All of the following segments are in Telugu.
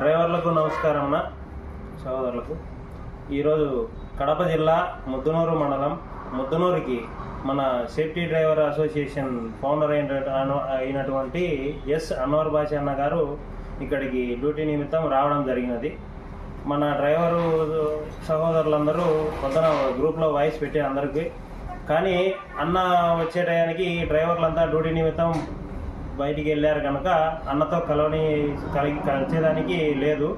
డ్రైవర్లకు నమస్కారం అన్న సహోదరులకు. ఈరోజు కడప జిల్లా ముద్దునూరు మండలం ముద్దునూరుకి మన సేఫ్టీ డ్రైవర్ అసోసియేషన్ ఫౌండర్ అయినటువంటి ఎస్ అన్వర్ బాషా అన్న గారు ఇక్కడికి డ్యూటీ నిమిత్తం రావడం జరిగినది. మన డ్రైవరు సహోదరులందరూ పొద్దున గ్రూప్లో వాయిస్ పెట్టి అందరికీ, కానీ అన్న వచ్చే టయానికి డ్రైవర్లంతా డ్యూటీ నిమిత్తం బయటికి వెళ్ళారు కనుక అన్నతో కలిసేదానికి లేదు.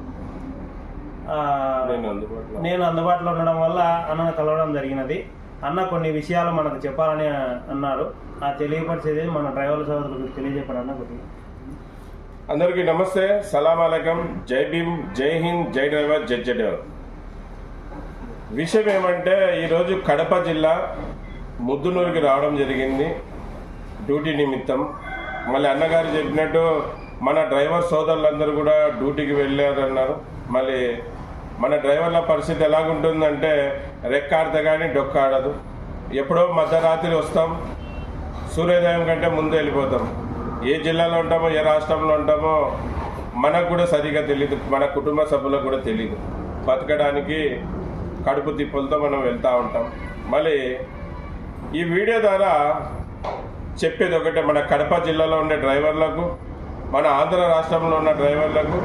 నేను అందుబాటులో ఉండడం వల్ల అన్నను కలవడం జరిగినది. అన్న కొన్ని విషయాలు మనకు చెప్పాలని అన్నారు. ఆ తెలియపరిచేది మన డ్రైవర్ల సోదరులకు తెలియజెప్పండి అన్న. కొద్దిగా అందరికీ నమస్తే, సలాం అలైకుం, జై భీమ్, జై హింద్, జై డ్రైవర్, జై డ్రైవర్. విషయం ఏమంటే ఈరోజు కడప జిల్లా ముద్దునూరుకి రావడం జరిగింది డ్యూటీ నిమిత్తం. మళ్ళీ అన్నగారు చెప్పినట్టు మన డ్రైవర్ సోదరులందరూ కూడా డ్యూటీకి వెళ్ళారన్నారు. మళ్ళీ మన డ్రైవర్ల పరిస్థితి ఎలాగుంటుందంటే రెక్కాడితే కానీ డొక్కాడదు. ఎప్పుడో మధ్యరాత్రి వస్తాం, సూర్యోదయం కంటే ముందు వెళ్ళిపోతాం. ఏ జిల్లాలో ఉంటామో ఏ రాష్ట్రంలో ఉంటామో మనకు కూడా సరిగా తెలియదు, మన కుటుంబ సభ్యులకు కూడా తెలియదు. బతకడానికి కడుపు తిప్పులతో మనం వెళ్తూ ఉంటాం. మళ్ళీ ఈ వీడియో ద్వారా చెప్పేది ఒకటే, మన కడప జిల్లాలో ఉండే డ్రైవర్లకు, మన ఆంధ్ర రాష్ట్రంలో ఉన్న డ్రైవర్లకు